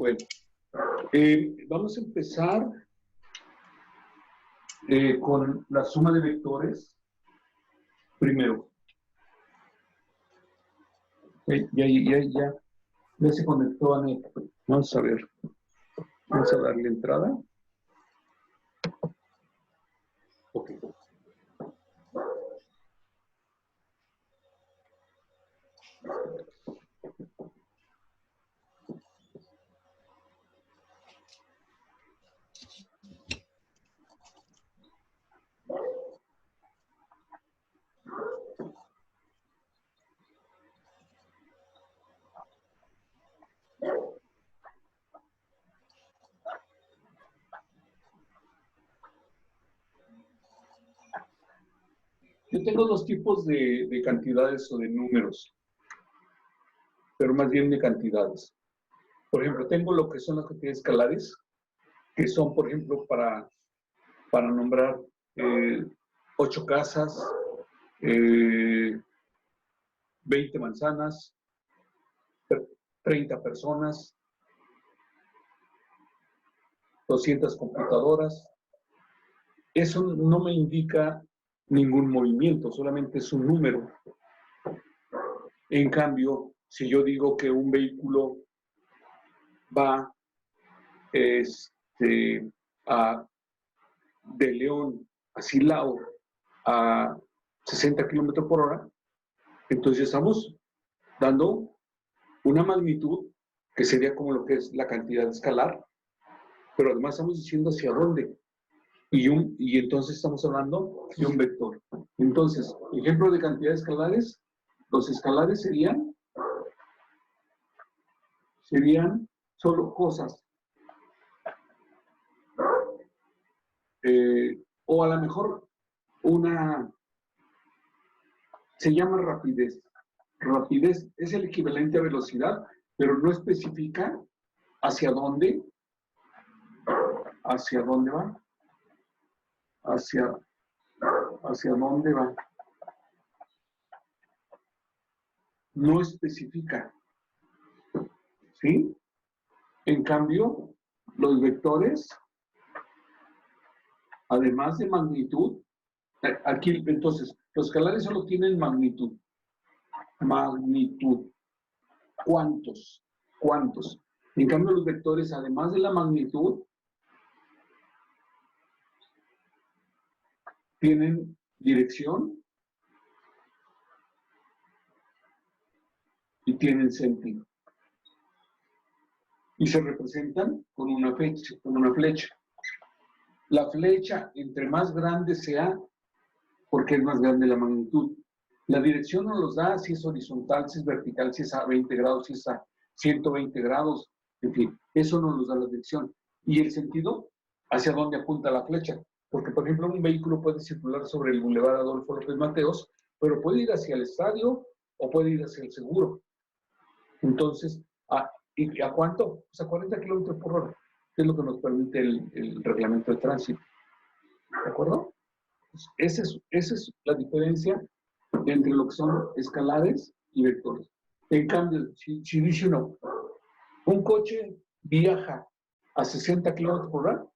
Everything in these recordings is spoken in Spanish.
Bueno, vamos a empezar con la suma de vectores. Primero. Ya se conectó Anet. Vamos a ver. Vamos a darle entrada. Ok. Yo tengo dos tipos de cantidades o de números, pero más bien de cantidades. Por ejemplo, tengo lo que son las cantidades escalares, que son, por ejemplo, para nombrar 8 casas, 20 manzanas, 30 personas, 200 computadoras. Eso no me indica ningún movimiento, solamente es un número. En cambio, si yo digo que un vehículo va de León a Silao a 60 kilómetros por hora, entonces estamos dando una magnitud que sería como lo que es la cantidad escalar, pero además estamos diciendo hacia dónde. Y entonces estamos hablando de un vector. Entonces, ejemplo de cantidades escalares, los escalares serían solo cosas. O a lo mejor se llama rapidez. Rapidez es el equivalente a velocidad, pero no especifica hacia dónde va. Hacia dónde va. No especifica. ¿Sí? En cambio, los vectores, además de magnitud, aquí entonces, los escalares solo tienen magnitud. Magnitud. ¿Cuántos? En cambio, los vectores, además de la magnitud, tienen dirección y tienen sentido. Y se representan con una flecha. La flecha, entre más grande sea, porque es más grande la magnitud. La dirección nos los da si es horizontal, si es vertical, si es a 20 grados, si es a 120 grados, en fin, eso nos los da la dirección. Y el sentido, hacia dónde apunta la flecha. Porque, por ejemplo, un vehículo puede circular sobre el Boulevard Adolfo López Mateos, pero puede ir hacia el estadio o puede ir hacia el seguro. Entonces, ¿y a cuánto? Pues a 40 kilómetros por hora, que es lo que nos permite el reglamento de tránsito. ¿De acuerdo? Pues esa es la diferencia entre lo que son escalares y vectores. En cambio, si dice uno, un coche viaja a 60 kilómetros por hora,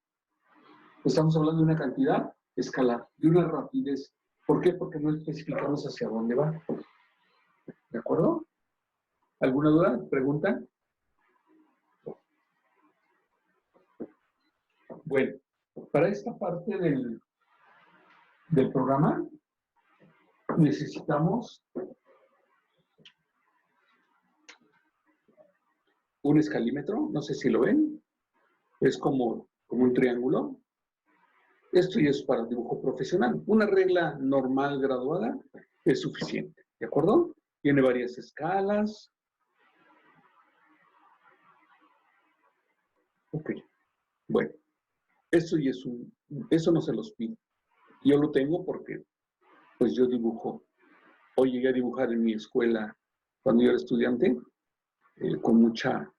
estamos hablando de una cantidad escalar, de una rapidez. ¿Por qué? Porque no especificamos hacia dónde va. ¿De acuerdo? ¿Alguna duda? ¿Pregunta? Bueno, para esta parte del programa necesitamos un escalímetro, no sé si lo ven, es como un triángulo. Esto ya es para dibujo profesional. Una regla normal graduada es suficiente, ¿de acuerdo? Tiene varias escalas. Ok, bueno, eso no se los pido. Yo lo tengo porque, pues yo dibujo. Hoy llegué a dibujar en mi escuela cuando yo era estudiante, con mucha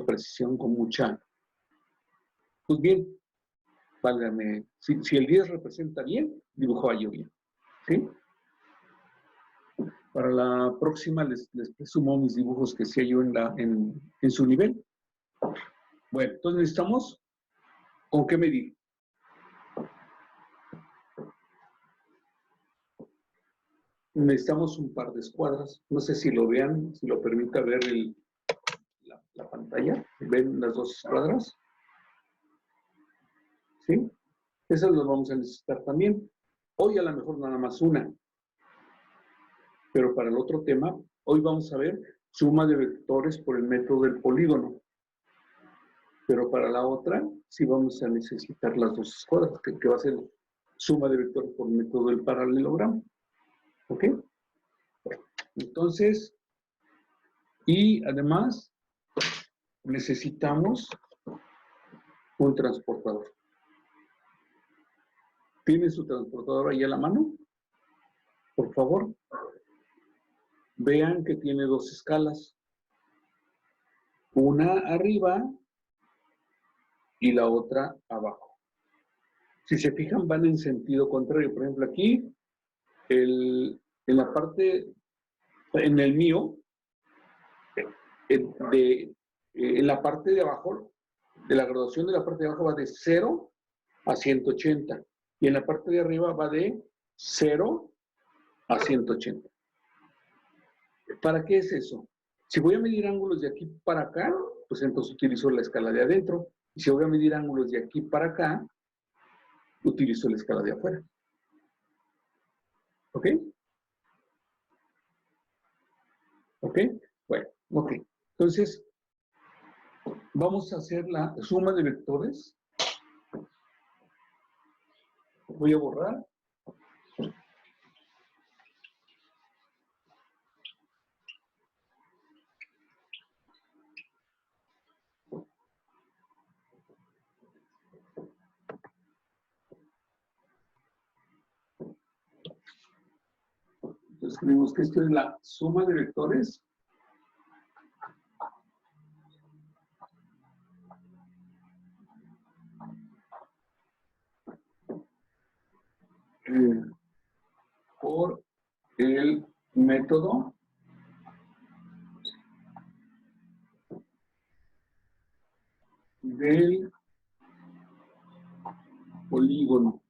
precisión, pues bien, válgame, si el 10 representa bien, dibujaba yo bien, ¿sí? Para la próxima les presumo mis dibujos que hacía yo en su nivel, Bueno, entonces necesitamos con qué medir. Necesitamos un par de escuadras. No sé si lo vean, si lo permita ver la pantalla. ¿Ven las dos escuadras? ¿Sí? Esas las vamos a necesitar también. Hoy a lo mejor nada más una. Pero para el otro tema, hoy vamos a ver suma de vectores por el método del polígono. Pero para la otra, sí vamos a necesitar las dos escuadras, que va a ser suma de vectores por el método del paralelogramo. ¿Ok? Entonces, y además, necesitamos un transportador. ¿Tiene su transportador ahí a la mano? Por favor. Vean que tiene dos escalas. Una arriba y la otra abajo. Si se fijan, van en sentido contrario. Por ejemplo, aquí, en la parte, en el mío, en la parte de abajo, de la graduación de la parte de abajo va de 0 a 180. Y en la parte de arriba va de 0 a 180. ¿Para qué es eso? Si voy a medir ángulos de aquí para acá, pues entonces utilizo la escala de adentro. Y si voy a medir ángulos de aquí para acá, utilizo la escala de afuera. ¿Ok? ¿Ok? Bueno, ok. Entonces, vamos a hacer la suma de vectores. Voy a borrar. Entonces, escribimos que esto es la suma de vectores por el método del polígono.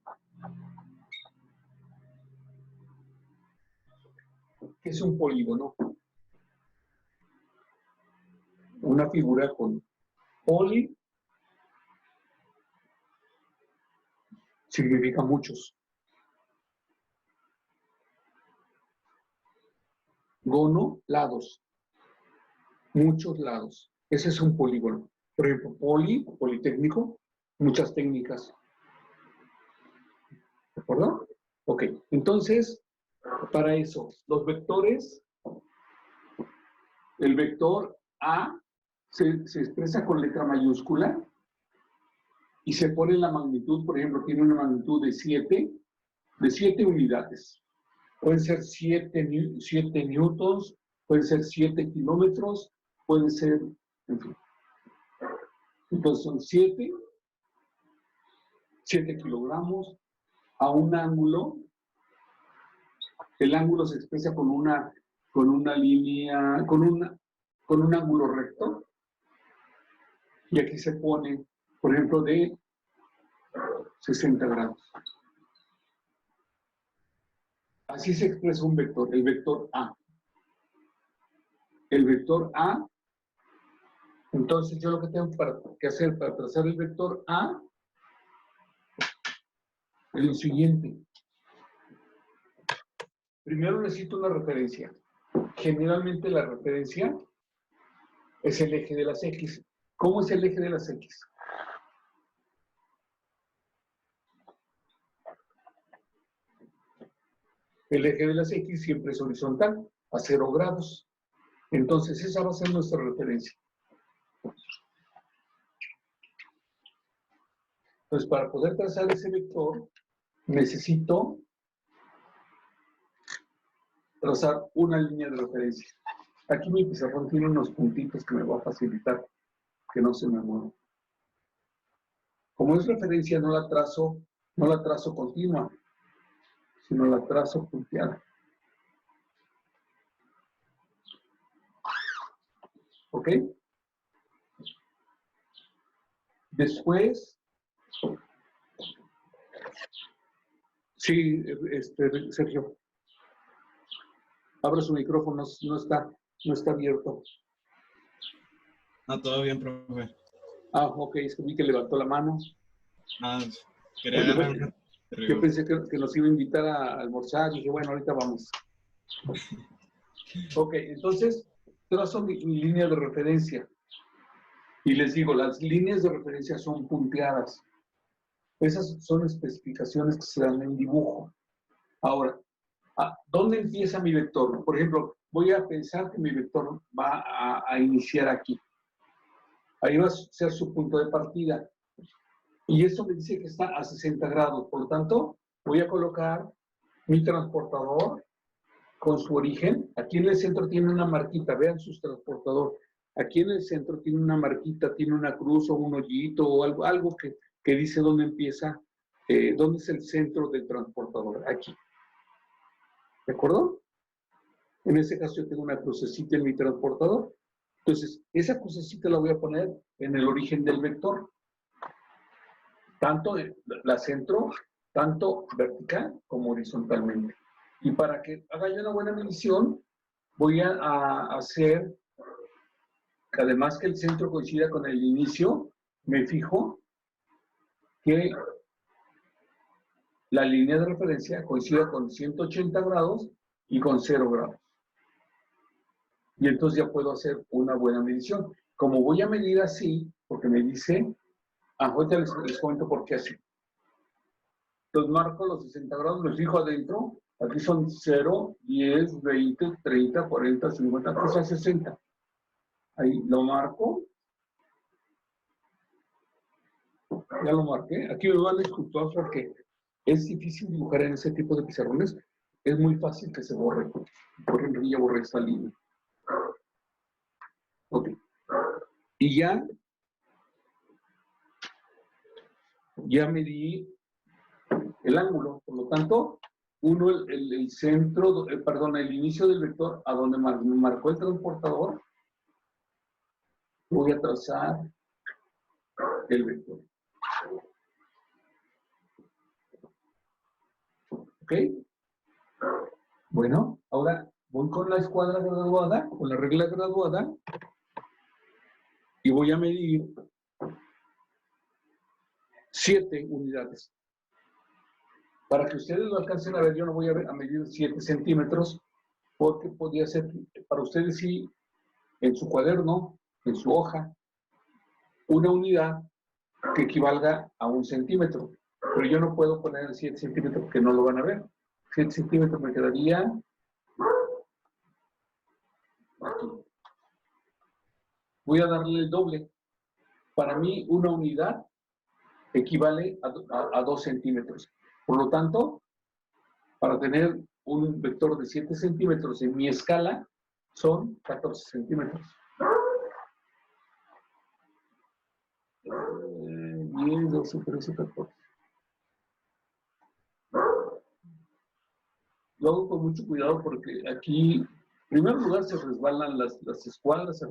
¿Qué es un polígono? Una figura con poli significa muchos. Gono, lados. Muchos lados. Ese es un polígono. Por ejemplo, politécnico, muchas técnicas. ¿De acuerdo? Ok, entonces, para eso, los vectores, el vector A se expresa con letra mayúscula y se pone la magnitud, por ejemplo, tiene una magnitud de 7 unidades. Pueden ser 7 newtons, pueden ser 7 kilómetros, pueden ser, en fin. Entonces son 7 kilogramos a un ángulo. El ángulo se expresa con una línea, con un ángulo recto. Y aquí se pone, por ejemplo, de 60 grados. Así se expresa un vector, el vector A. El vector A, entonces yo lo que tengo que hacer para trazar el vector A es lo siguiente. Primero necesito una referencia. Generalmente la referencia es el eje de las X. ¿Cómo es el eje de las X? El eje de las X siempre es horizontal, a 0 grados. Entonces esa va a ser nuestra referencia. Entonces para poder trazar ese vector, necesito trazar una línea de referencia. Aquí mi pizarrón tiene unos puntitos que me va a facilitar que no se me muevan. Como es referencia, no la trazo continua, sino la trazo punteada. ¿Ok? Después, sí, Sergio, abra su micrófono, no está abierto. No, todo bien, profe. Ok, es que vi que levantó la mano. Quería agarrar. Yo pensé que nos iba a invitar a almorzar, y dije, bueno, ahorita vamos. Ok, entonces, trazo mi línea de referencia. Y les digo, las líneas de referencia son punteadas. Esas son especificaciones que se dan en dibujo. Ahora, ¿dónde empieza mi vector? Por ejemplo, voy a pensar que mi vector va a iniciar aquí. Ahí va a ser su punto de partida. Y esto me dice que está a 60 grados. Por lo tanto, voy a colocar mi transportador con su origen. Aquí en el centro tiene una marquita. Vean su transportador. Aquí en el centro tiene una marquita, tiene una cruz o un hoyito o algo que dice dónde empieza, dónde es el centro del transportador. Aquí. ¿De acuerdo? En este caso yo tengo una crucecita en mi transportador. Entonces, esa crucecita la voy a poner en el origen del vector. Tanto la centro, tanto vertical como horizontalmente. Y para que haga yo una buena medición, voy a hacer, además que el centro coincida con el inicio, me fijo que la línea de referencia coincida con 180 grados y con 0 grados. Y entonces ya puedo hacer una buena medición. Como voy a medir así, porque me dice, ahorita les comento por qué así. Los marco los 60 grados, los fijo adentro. Aquí son 0, 10, 20, 30, 40, 50, hasta 60. Ahí lo marco. Ya lo marqué. Aquí me van a disculpar porque es difícil dibujar en ese tipo de pizarrones. Es muy fácil que se borre. Por ejemplo, ya borré esta línea. Ok. Y ya medí el ángulo. Por lo tanto, el centro, perdón, el inicio del vector, a donde me marcó el transportador, voy a trazar el vector. ¿Ok? Bueno, ahora voy con la escuadra graduada, con la regla graduada, y voy a medir 7 unidades. Para que ustedes lo alcancen a ver, yo no voy a medir 7 centímetros, porque podría ser, para ustedes sí, en su cuaderno, en su hoja, una unidad que equivalga a 1 centímetro. Pero yo no puedo poner 7 centímetros porque no lo van a ver. 7 centímetros me quedaría aquí. Voy a darle el doble. Para mí, una unidad equivale a 2 centímetros. Por lo tanto, para tener un vector de 7 centímetros en mi escala, son 14 centímetros. 10, 12, 13, 14. Lo hago con mucho cuidado porque aquí, en primer lugar, se resbalan las escuadras, se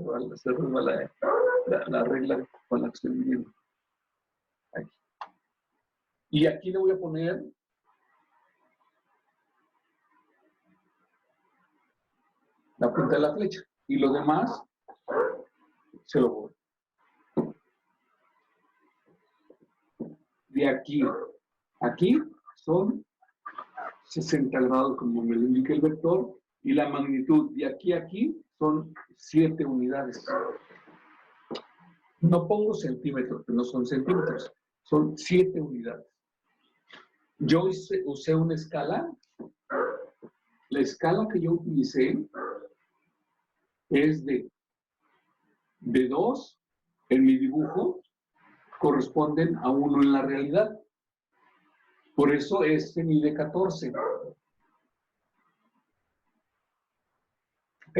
resbala la regla con la que estoy midiendo. Aquí. Y aquí le voy a poner la punta de la flecha. Y lo demás se lo voy. De aquí a aquí son 60 grados, como me lo indica el vector, y la magnitud de aquí a aquí son 7 unidades. No pongo centímetros, que no son centímetros, son 7 unidades. Yo usé una escala. La escala que yo utilicé es de 2 en mi dibujo, corresponden a 1 en la realidad. Por eso este mide 14. ¿Ok?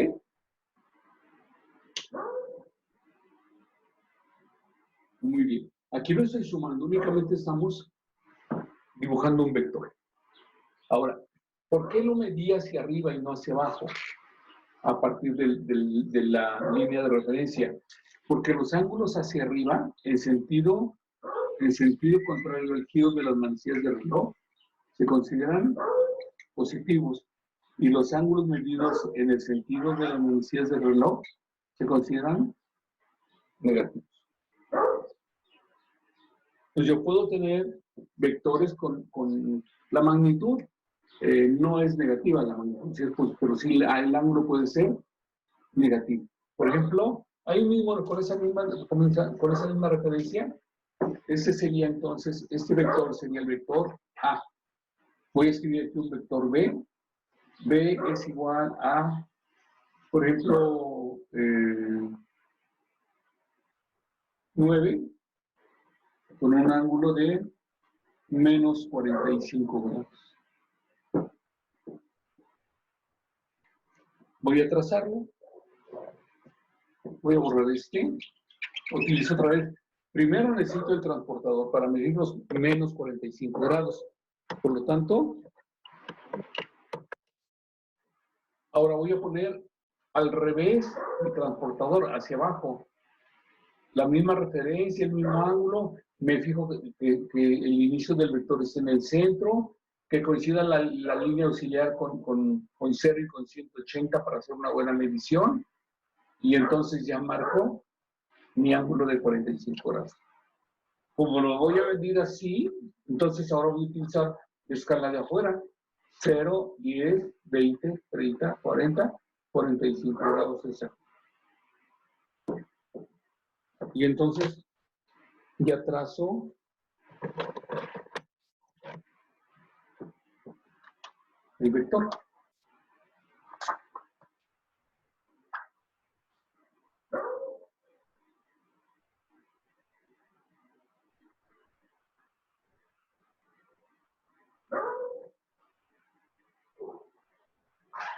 Muy bien. Aquí no estoy sumando, únicamente estamos dibujando un vector. Ahora, ¿por qué lo medí hacia arriba y no hacia abajo? A partir de la línea de referencia. Porque los ángulos hacia arriba, en sentido contrario al giro de las manecillas del reloj, se consideran positivos. Y los ángulos medidos en el sentido de las manecillas del reloj se consideran negativos. Entonces yo puedo tener vectores con la magnitud, no es negativa la magnitud, ¿sí? Pero sí el ángulo puede ser negativo. Por ejemplo, ahí mismo con esa misma referencia, este sería entonces, este vector sería el vector A. Voy a escribir aquí un vector B. B es igual a, por ejemplo, 9 con un ángulo de menos 45 grados. Voy a trazarlo. Voy a borrar este. Utilizo otra vez. Primero necesito el transportador para medir los menos 45 grados. Por lo tanto, ahora voy a poner al revés mi transportador, hacia abajo. La misma referencia, el mismo ángulo. Me fijo que el inicio del vector esté en el centro, que coincida la línea auxiliar con 0 y con 180 para hacer una buena medición. Y entonces ya marco mi ángulo de 45 grados. Como lo voy a medir así, entonces ahora voy a utilizar escala de afuera. 0, 10, 20, 30, 40, 45 grados exactos. Y entonces ya trazo el vector.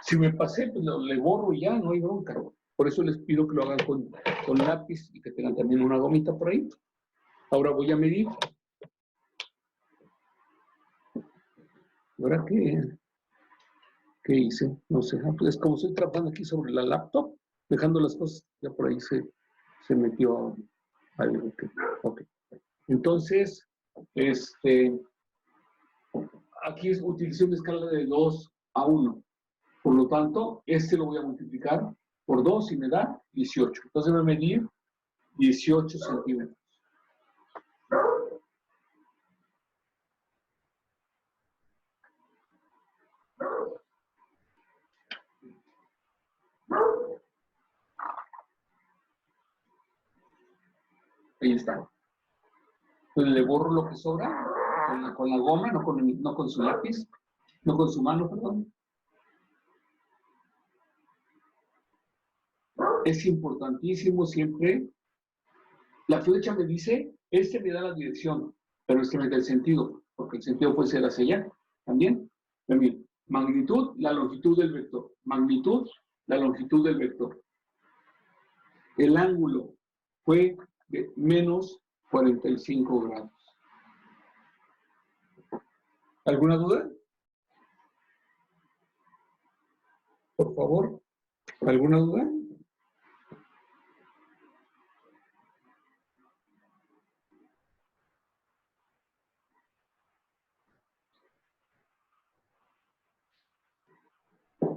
Si me pasé, pues le borro y ya, no hay bronca. Por eso les pido que lo hagan con lápiz y que tengan también una gomita por ahí. Ahora voy a medir. ¿Ahora qué hice? No sé. Pues como estoy trabajando aquí sobre la laptop, dejando las cosas, ya por ahí se metió algo. Ok. Entonces, aquí utilicé una escala de 2 a 1. Por lo tanto, lo voy a multiplicar por 2 y me da 18. Entonces voy a medir 18 centímetros. Ahí está. Entonces le borro lo que sobra con la goma, no con su lápiz, no con su mano, perdón. Es importantísimo siempre. La flecha me dice, me da la dirección, pero me da el sentido, porque el sentido puede ser hacia allá también. También, magnitud, la longitud del vector. Magnitud, la longitud del vector. El ángulo fue de menos 45 grados. ¿Alguna duda? Por favor, ¿alguna duda?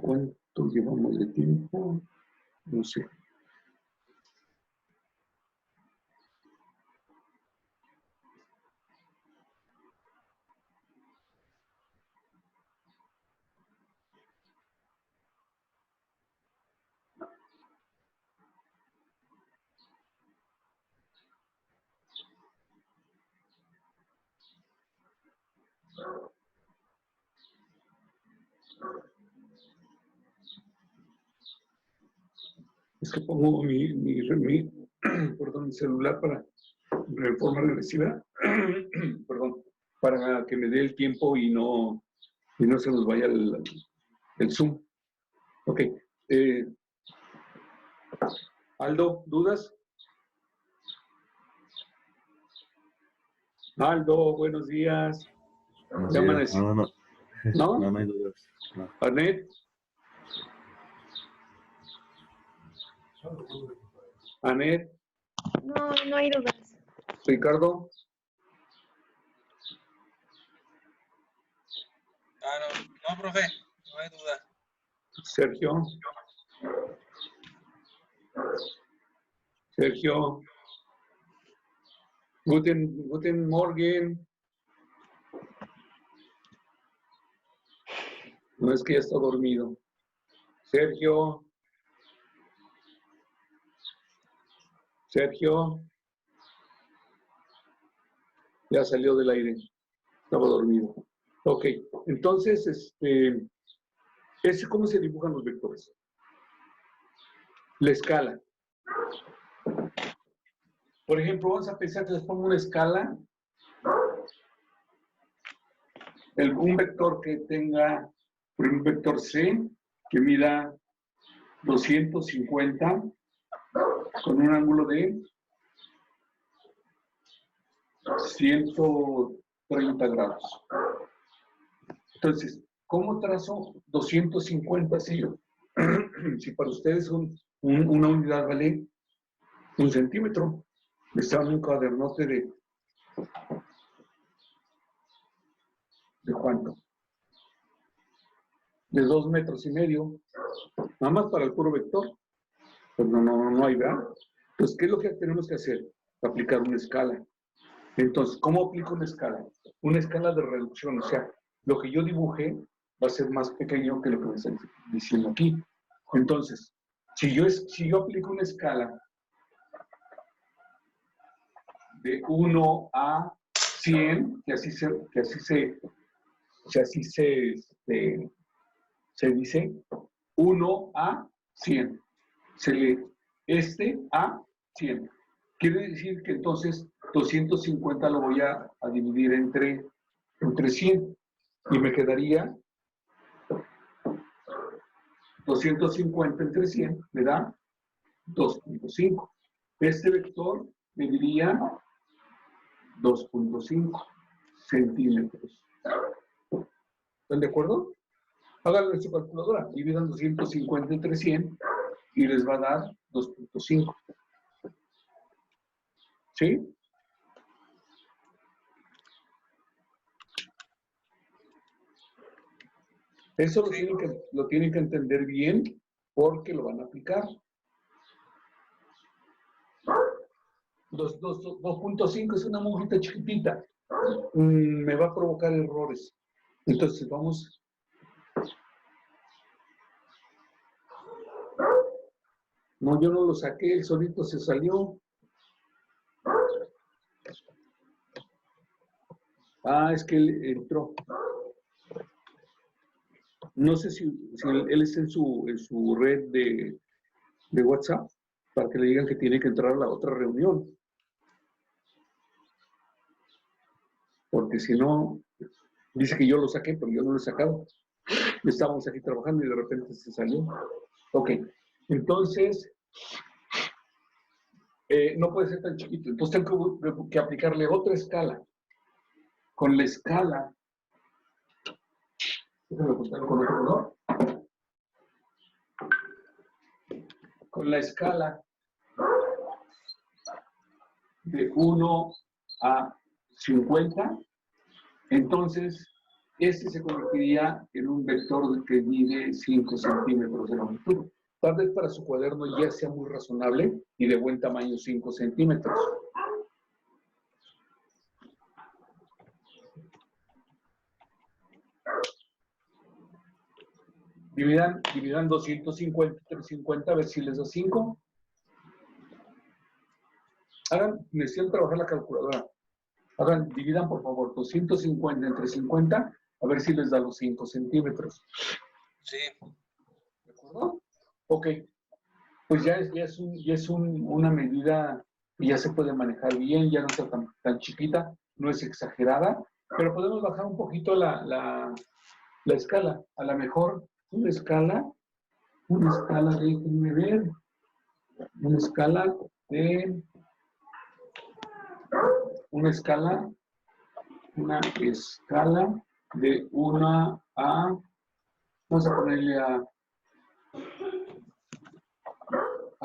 ¿Cuánto llevamos de tiempo? No sé. Es que pongo mi celular para de forma regresiva, perdón, para que me dé el tiempo y no se nos vaya el Zoom. Ok. Aldo, ¿dudas? Aldo, buenos días. Buenos días. ¿No? No hay dudas. No. Anet. Anet. No hay dudas. Ricardo. No, profe, no hay duda. Sergio. Sergio. Guten Morgen. No es que ya está dormido. Sergio. Sergio. Ya salió del aire. Estaba dormido. Ok, entonces, ¿cómo se dibujan los vectores? La escala. Por ejemplo, vamos a pensar que les pongo una escala. Un vector que tenga, por ejemplo, un vector C, que mida 250 con un ángulo de 130 grados. Entonces, ¿cómo trazo 250 si si para ustedes una unidad vale 1 centímetro? Está en un cuadernote ¿de cuánto? De 2,5 metros. Nada más para el puro vector. Pues no hay, ¿verdad? Entonces, ¿qué es lo que tenemos que hacer? Aplicar una escala. Entonces, ¿cómo aplico una escala? Una escala de reducción. O sea, lo que yo dibuje va a ser más pequeño que lo que me están diciendo aquí. Entonces, si yo aplico una escala de 1 a 100, que así se dice, 1 a 100. Se lee a 100. Quiere decir que entonces 250 lo voy a dividir entre 100 y me quedaría 250 entre 100 me da 2.5. Este vector me diría 2.5 centímetros. ¿Están de acuerdo? Háganlo en su calculadora. Dividan 250 entre 100 y les va a dar 2.5. ¿Sí? Eso lo tienen que entender bien porque lo van a aplicar. 2.5 es una monjita chiquitita. Me va a provocar errores. Entonces vamos. No, yo no lo saqué, el solito se salió. Es que él entró. No sé si él está en su red de WhatsApp para que le digan que tiene que entrar a la otra reunión. Porque si no, dice que yo lo saqué, pero yo no lo he sacado. Estábamos aquí trabajando y de repente se salió. Ok, entonces, no puede ser tan chiquito. Entonces tengo que aplicarle otra escala. Con la escala, déjame apuntarlo con otro color. Con la escala de 1 a 50, entonces este se convertiría en un vector que mide 5 centímetros de longitud. Tal vez para su cuaderno ya sea muy razonable y de buen tamaño 5 centímetros. Dividan 250 entre 50 a ver si les da 5. Necesitan trabajar la calculadora. Dividan por favor 250 entre 50 a ver si les da los 5 centímetros. Sí. ¿De acuerdo? Ok. Pues ya es una medida que ya se puede manejar bien, ya no está tan chiquita, no es exagerada, pero podemos bajar un poquito la escala. A lo mejor una escala, déjenme ver, una escala de 1 a, vamos a ponerle a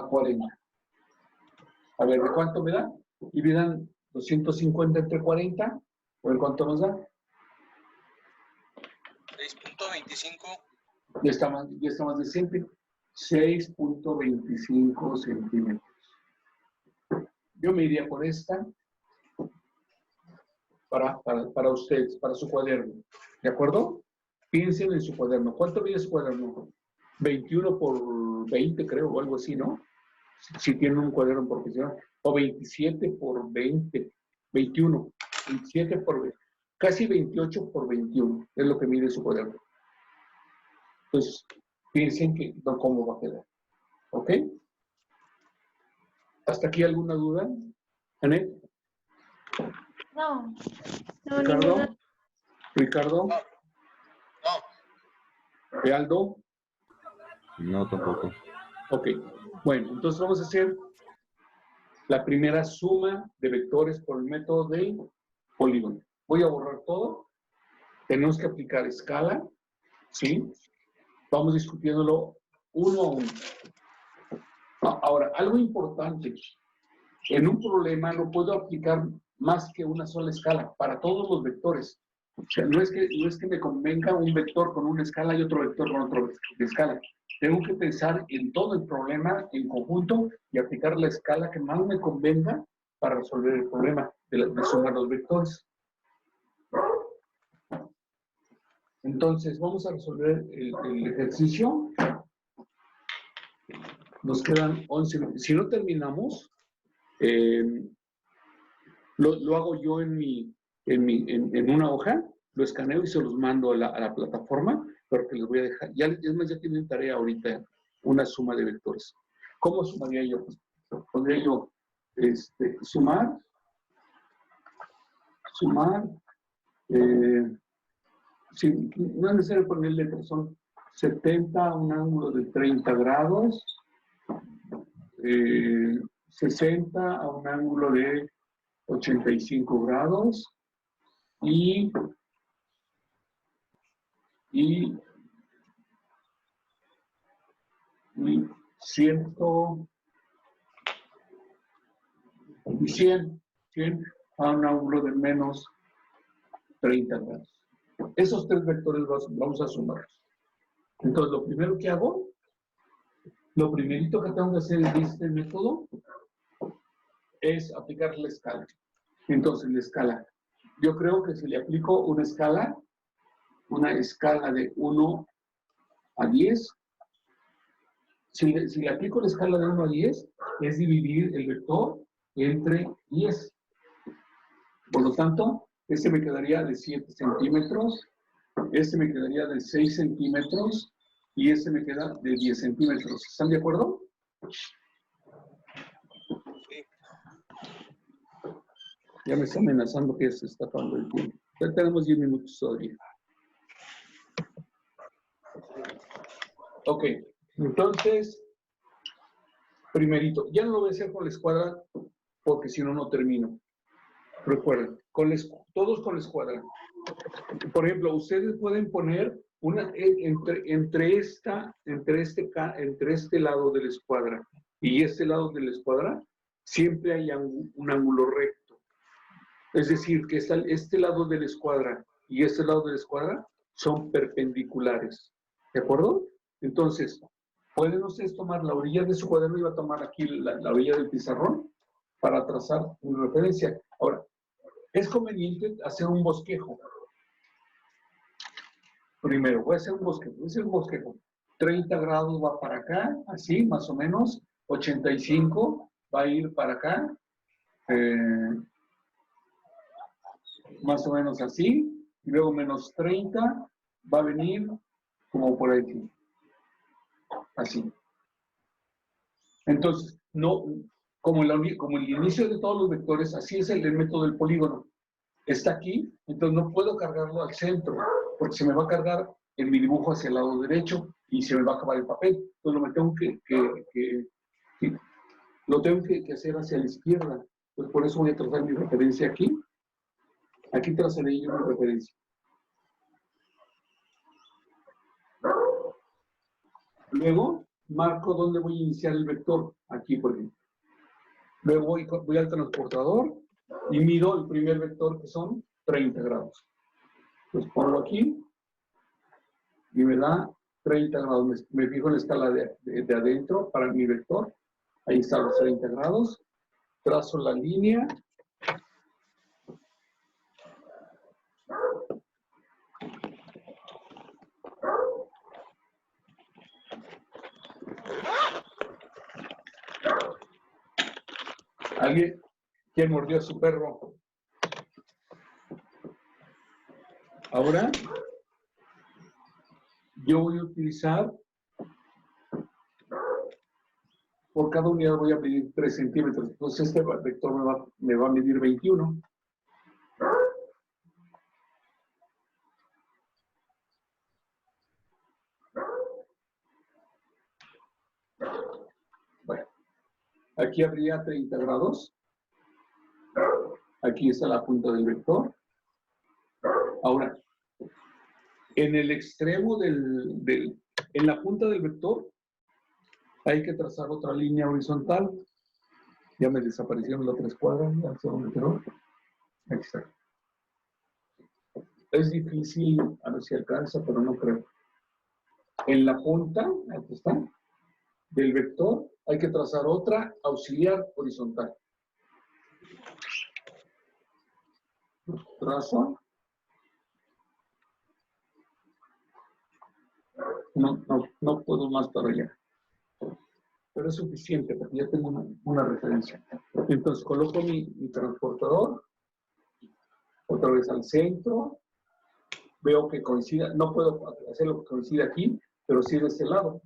40. A ver, ¿de cuánto me da? Y me dan 250 entre 40. A ver cuánto nos da. 6.25. Ya está más decente. 6.25 centímetros. Yo me iría por esta para ustedes, para su cuaderno. ¿De acuerdo? Piensen en su cuaderno. ¿Cuánto mide su cuaderno? 21 por 20, creo, o algo así, ¿no? Si tienen un cuaderno profesional. O 27 por 20. 21. 27 por 20. Casi 28 por 21 es lo que mide su cuaderno. Entonces, piensen cómo va a quedar. ¿Ok? ¿Hasta aquí alguna duda? ¿Anet? No. No, ¿Ricardo? ninguna. ¿Ricardo? No. ¿Realdo? No, tampoco. Ok. Bueno, entonces vamos a hacer la primera suma de vectores por el método del polígono. Voy a borrar todo. Tenemos que aplicar escala. ¿Sí? Vamos discutiéndolo uno a uno. Ahora, algo importante. En un problema no puedo aplicar más que una sola escala para todos los vectores. O sea, no es que me convenga un vector con una escala y otro vector con otra escala. Tengo que pensar en todo el problema en conjunto y aplicar la escala que más me convenga para resolver el problema de sumar los vectores. Entonces, vamos a resolver el ejercicio. Nos quedan 11 minutos. Si no terminamos, lo hago yo en una hoja, lo escaneo y se los mando a la plataforma, pero que les voy a dejar. Ya tienen tarea ahorita, una suma de vectores. ¿Cómo sumaría yo? Pondría yo sumar, sí, no es necesario poner letras, son 70 a un ángulo de 30 grados, 60 a un ángulo de 85 grados y 100 a un ángulo de menos 30 grados. Esos tres vectores vamos a sumarlos. Entonces, lo primero que hago, lo primerito que tengo que hacer en este método es aplicar la escala. Entonces, la escala. Yo creo que si le aplico una escala de 1 a 10, si le aplico la escala de 1 a 10, es dividir el vector entre 10. Por lo tanto, este me quedaría de 7 centímetros, este me quedaría de 6 centímetros y este me queda de 10 centímetros. ¿Están de acuerdo? Sí. Ya me está amenazando que se está acabando el tiempo. Ya tenemos 10 minutos todavía. Ok, entonces, primerito, ya no lo voy a hacer con la escuadra porque si no, no termino. Recuerden, todos con la escuadra. Por ejemplo, ustedes pueden poner entre este lado de la escuadra y este lado de la escuadra, siempre hay un ángulo recto. Es decir, que este lado de la escuadra y este lado de la escuadra son perpendiculares. ¿De acuerdo? Entonces, pueden ustedes tomar la orilla de su cuaderno y va a tomar aquí la orilla del pizarrón para trazar una referencia. Ahora, es conveniente hacer un bosquejo. Primero, voy a hacer un bosquejo. 30 grados va para acá, así, más o menos. 85 va a ir para acá. Más o menos así. Y luego menos 30 va a venir como por aquí. Así. Entonces, no, como el inicio de todos los vectores, así es el método del polígono. Está aquí, entonces no puedo cargarlo al centro, porque se me va a cargar en mi dibujo hacia el lado derecho y se me va a acabar el papel. Entonces lo tengo que hacer hacia la izquierda. Entonces por eso voy a trazar mi referencia aquí. Aquí trazaré yo mi referencia. Luego marco dónde voy a iniciar el vector. Aquí, por ejemplo. Luego voy al transportador y mido el primer vector, que son 30 grados. Los pongo aquí y me da 30 grados. Me fijo en la escala de adentro para mi vector. Ahí están los 30 grados. Trazo la línea. ¿Alguien? ¿Quién mordió a su perro? Ahora, yo voy a utilizar, por cada unidad voy a medir 3 centímetros. Entonces este vector me va a medir 21. Bueno, aquí habría 30 grados. Aquí está la punta del vector. Ahora, en el extremo en la punta del vector, hay que trazar otra línea horizontal. Ya me desaparecieron las 3 cuadras. Ya sé dónde quedó. Aquí está. Es difícil, a ver si alcanza, pero no creo. En la punta, aquí está, del vector, hay que trazar otra auxiliar horizontal. Trazo. No puedo más para allá. Pero es suficiente porque ya tengo una referencia. Entonces coloco mi transportador, otra vez al centro, veo que coincida, no puedo hacerlo que coincida aquí, pero sí de este lado.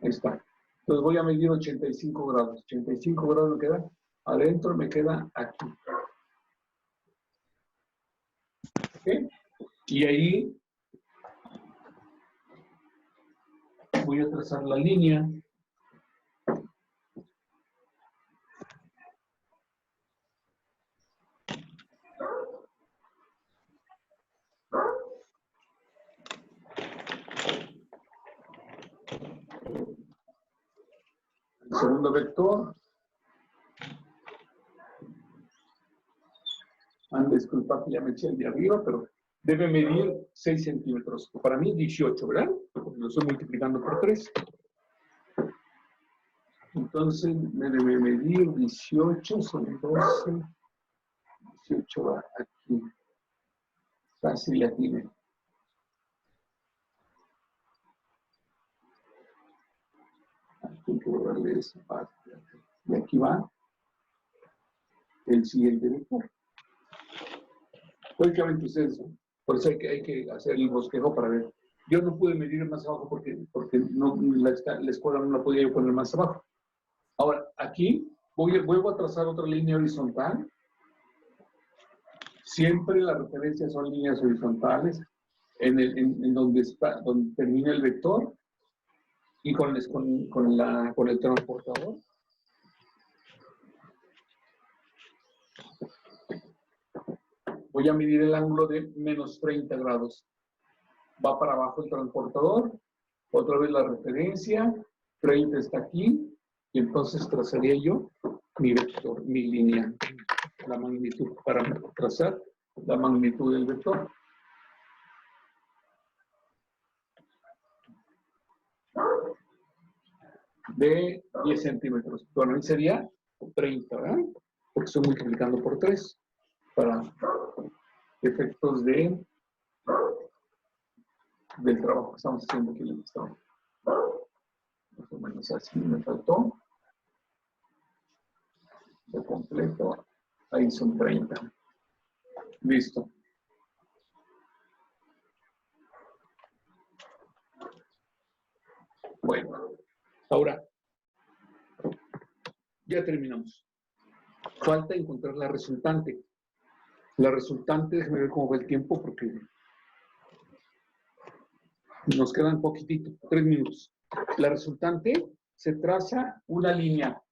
Ahí está. Entonces voy a medir 85 grados. 85 grados me queda adentro, me queda aquí. ¿Okay? Y ahí voy a trazar la línea. El segundo vector. Disculpa que ya me eché el de arriba, pero debe medir 6 centímetros. Para mí 18, ¿verdad? Porque lo estoy multiplicando por 3. Entonces me debe medir 18 sobre 12. 18 va aquí. Casi la tiene. Aquí hay que borrarle esa parte. Y aquí va el siguiente vector. Lógicamente ustedes, por eso hay que hacer el bosquejo para ver. Yo no pude medir más abajo porque no, la escuela no la podía yo poner más abajo. Ahora, aquí vuelvo a trazar otra línea horizontal. Siempre las referencias son líneas horizontales en donde termina el vector y con el transportador. Voy a medir el ángulo de menos 30 grados. Va para abajo el transportador, otra vez la referencia, 30 está aquí, y entonces trazaría yo mi vector, mi línea, la magnitud, para trazar la magnitud del vector. De 10 centímetros. Bueno, ahí sería 30, ¿verdad? Porque estoy multiplicando por 3 para efectos del trabajo que estamos haciendo aquí en el estado. Más o menos así me faltó. De completo. Ahí son 30. Listo. Bueno, ahora ya terminamos. Falta encontrar la resultante. La resultante, déjame ver cómo va el tiempo porque nos quedan poquitito, 3 minutos. La resultante se traza una línea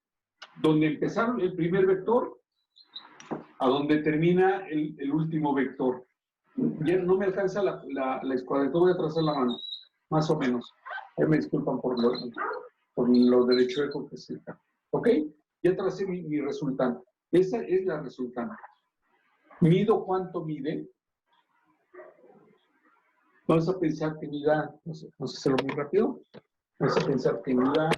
donde empezaron el primer vector a donde termina el último vector. Ya no me alcanza la escuadra, voy a trazar la mano, más o menos. Me disculpan por lo derecho de cortesía. ¿Ok? Ya tracé mi resultante. Esa es la resultante. Mido cuánto mide. Vamos a pensar que mida, vamos a hacerlo muy rápido. Vamos a pensar que mida,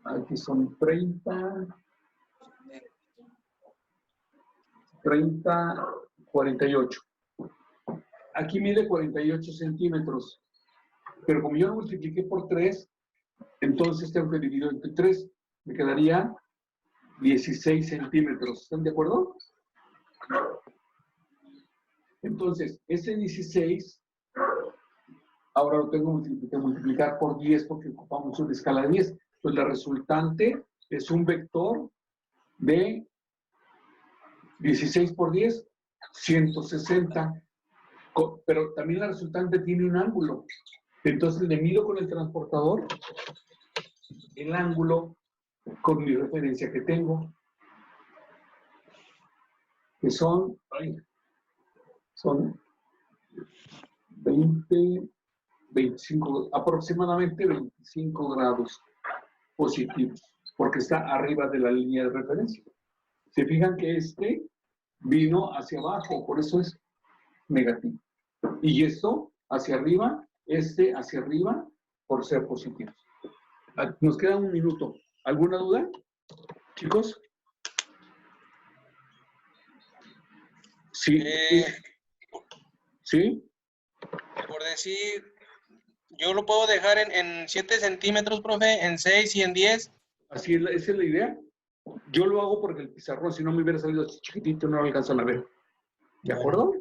aquí son 30, 48. Aquí mide 48 centímetros. Pero como yo lo multipliqué por 3, entonces tengo que dividir entre 3. Me quedaría 16 centímetros. ¿Están de acuerdo? Entonces, ese 16, ahora lo tengo que multiplicar por 10 porque ocupamos una escala de 10. Entonces, la resultante es un vector de 16 por 10, 160. Pero también la resultante tiene un ángulo. Entonces, le mido con el transportador el ángulo con mi referencia que tengo, que son 20, 25, aproximadamente 25 grados positivos, porque está arriba de la línea de referencia. Se fijan que este vino hacia abajo, por eso es negativo. Y esto hacia arriba, este hacia arriba, por ser positivo. Nos queda un minuto. ¿Alguna duda, chicos? Sí. ¿Sí? Por decir, yo lo puedo dejar en 7 centímetros, profe, en 6 y en 10. Así es, esa es la idea. Yo lo hago porque el pizarrón, si no me hubiera salido chiquitito, no lo alcanzan a ver. ¿De acuerdo?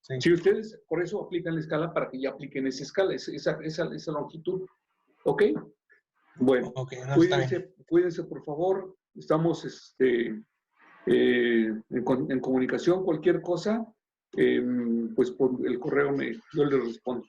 Sí. Si ustedes por eso aplican la escala para que ya apliquen esa escala, esa longitud. ¿Ok? Bueno, Okay, no, cuídense por favor. Estamos en comunicación. Cualquier cosa, pues por el correo yo les respondo.